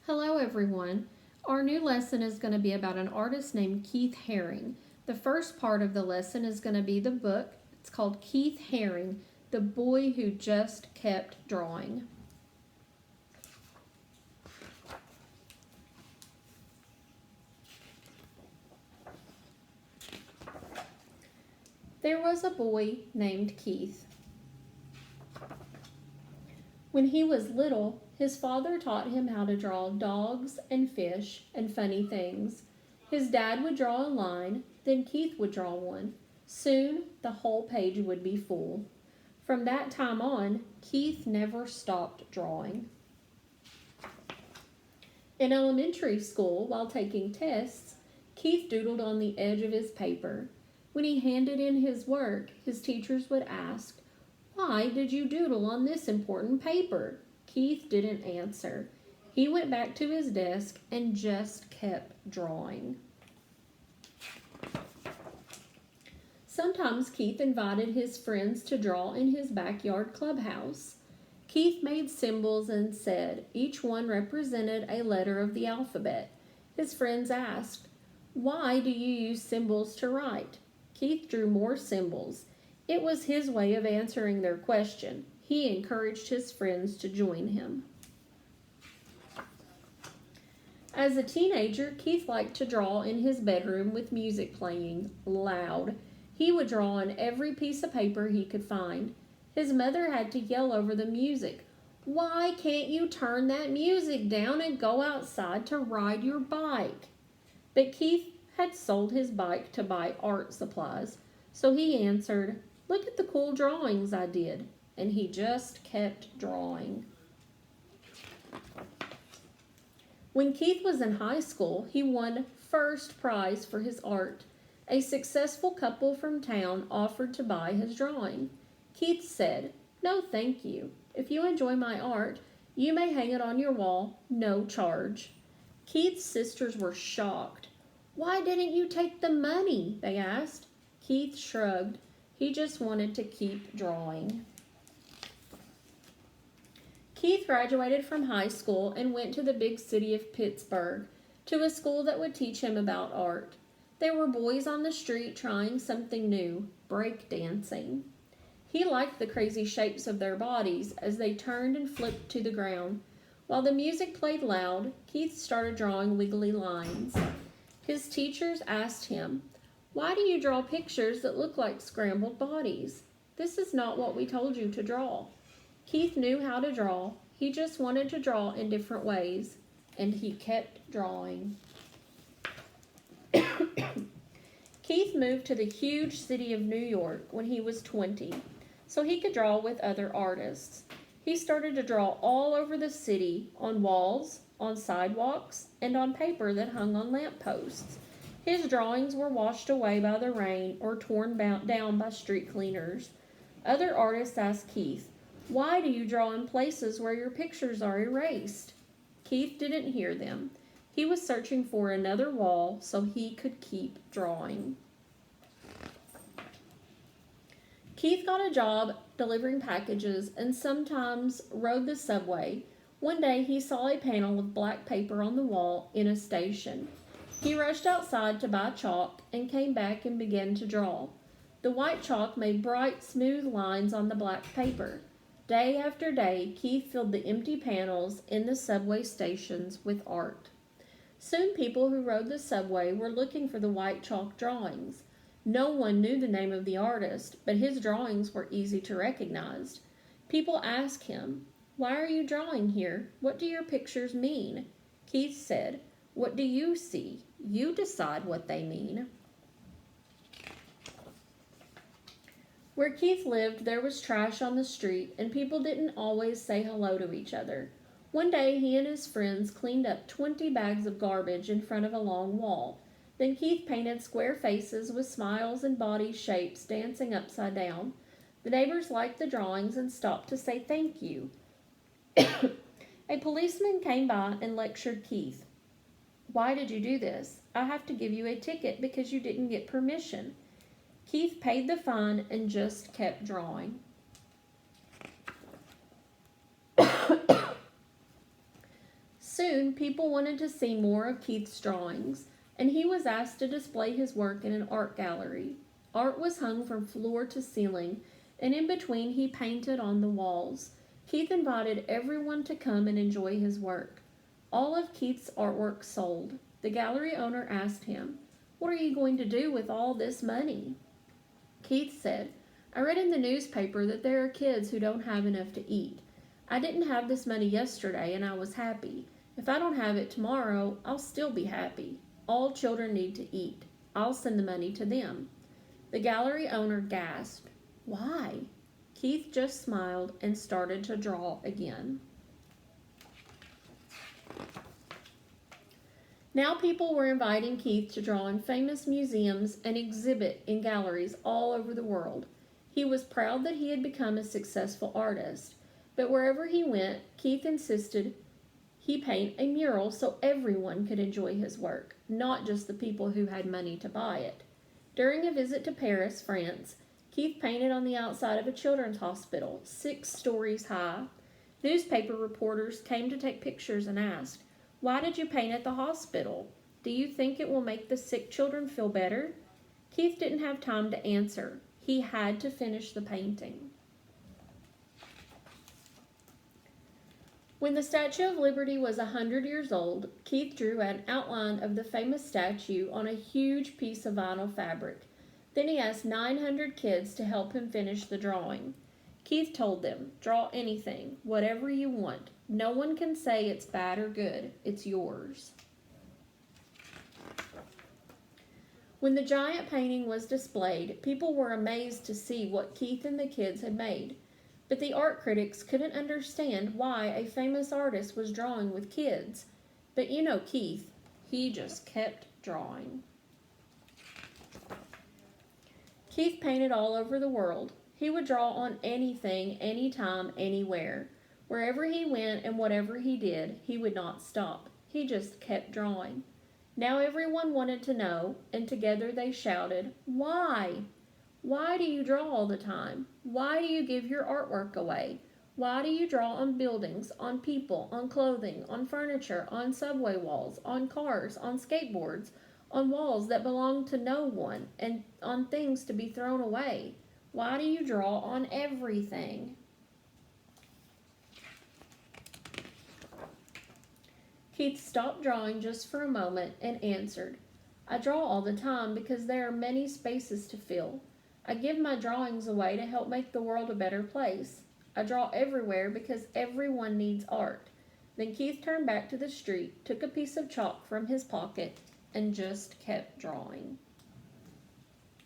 Hello, everyone. Our new lesson is going to be about an artist named Keith Harring. The first part of the lesson is going to be the book. It's called Keith Harring, The Boy Who Just Kept Drawing. There was a boy named Keith. When he was little, his father taught him how to draw dogs and fish and funny things. His dad would draw a line, then Keith would draw one. Soon, the whole page would be full. From that time on, Keith never stopped drawing. In elementary school, while taking tests, Keith doodled on the edge of his paper. When he handed in his work, his teachers would ask, "Why did you doodle on this important paper?" Keith didn't answer. He went back to his desk and just kept drawing. Sometimes Keith invited his friends to draw in his backyard clubhouse. Keith made symbols and said each one represented a letter of the alphabet. His friends asked, "Why do you use symbols to write?" Keith drew more symbols. It was his way of answering their question. He encouraged his friends to join him. As a teenager, Keith liked to draw in his bedroom with music playing loud. He would draw on every piece of paper he could find. His mother had to yell over the music, "Why can't you turn that music down and go outside to ride your bike?" But Keith had sold his bike to buy art supplies, so he answered, "Look at the cool drawings I did," and he just kept drawing. When Keith was in high school, he won first prize for his art. A successful couple from town offered to buy his drawing. Keith said, "No, thank you. If you enjoy my art, you may hang it on your wall, no charge." Keith's sisters were shocked. "Why didn't you take the money?" they asked. Keith shrugged. He just wanted to keep drawing. Keith graduated from high school and went to the big city of Pittsburgh, to a school that would teach him about art. There were boys on the street trying something new, break dancing. He liked the crazy shapes of their bodies as they turned and flipped to the ground. While the music played loud, Keith started drawing wiggly lines. His teachers asked him, "Why do you draw pictures that look like scrambled bodies? This is not what we told you to draw." Keith knew how to draw. He just wanted to draw in different ways, and he kept drawing. Keith moved to the huge city of New York when he was 20, so he could draw with other artists. He started to draw all over the city, on walls, on sidewalks, and on paper that hung on lampposts. His drawings were washed away by the rain or torn down by street cleaners. Other artists asked Keith, "Why do you draw in places where your pictures are erased?" Keith didn't hear them. He was searching for another wall so he could keep drawing. Keith got a job delivering packages and sometimes rode the subway. One day he saw a panel of black paper on the wall in a station. He rushed outside to buy chalk and came back and began to draw. The white chalk made bright, smooth lines on the black paper. Day after day, Keith filled the empty panels in the subway stations with art. Soon people who rode the subway were looking for the white chalk drawings. No one knew the name of the artist, but his drawings were easy to recognize. People asked him, "Why are you drawing here? What do your pictures mean?" Keith said, "What do you see? You decide what they mean." Where Keith lived, there was trash on the street, and people didn't always say hello to each other. One day, he and his friends cleaned up 20 bags of garbage in front of a long wall. Then Keith painted square faces with smiles and body shapes dancing upside down. The neighbors liked the drawings and stopped to say thank you. A policeman came by and lectured Keith. "Why did you do this? I have to give you a ticket because you didn't get permission." Keith paid the fine and just kept drawing. Soon, people wanted to see more of Keith's drawings, and he was asked to display his work in an art gallery. Art was hung from floor to ceiling, and in between he painted on the walls. Keith invited everyone to come and enjoy his work. All of Keith's artwork sold. The gallery owner asked him, "What are you going to do with all this money?" Keith said, "I read in the newspaper that there are kids who don't have enough to eat. I didn't have this money yesterday and I was happy. If I don't have it tomorrow, I'll still be happy. All children need to eat. I'll send the money to them." The gallery owner gasped. "Why?" Keith just smiled and started to draw again. Now people were inviting Keith to draw in famous museums and exhibit in galleries all over the world. He was proud that he had become a successful artist, but wherever he went, Keith insisted he paint a mural so everyone could enjoy his work, not just the people who had money to buy it. During a visit to Paris, France, Keith painted on the outside of a children's hospital, 6 stories high. Newspaper reporters came to take pictures and asked, "Why did you paint at the hospital? Do you think it will make the sick children feel better?" Keith didn't have time to answer. He had to finish the painting. When the Statue of Liberty was 100 years old, Keith drew an outline of the famous statue on a huge piece of vinyl fabric. Then he asked 900 kids to help him finish the drawing. Keith told them, "Draw anything, whatever you want. No one can say it's bad or good. It's yours." When the giant painting was displayed, people were amazed to see what Keith and the kids had made. But the art critics couldn't understand why a famous artist was drawing with kids. But you know Keith, he just kept drawing. Keith painted all over the world. He would draw on anything, anytime, anywhere. Wherever he went and whatever he did, he would not stop. He just kept drawing. Now everyone wanted to know, and together they shouted, "Why? Why do you draw all the time? Why do you give your artwork away? Why do you draw on buildings, on people, on clothing, on furniture, on subway walls, on cars, on skateboards, on walls that belong to no one, and on things to be thrown away? Why do you draw on everything?" Keith stopped drawing just for a moment and answered, "I draw all the time because there are many spaces to fill. I give my drawings away to help make the world a better place. I draw everywhere because everyone needs art." Then Keith turned back to the street, took a piece of chalk from his pocket, and just kept drawing.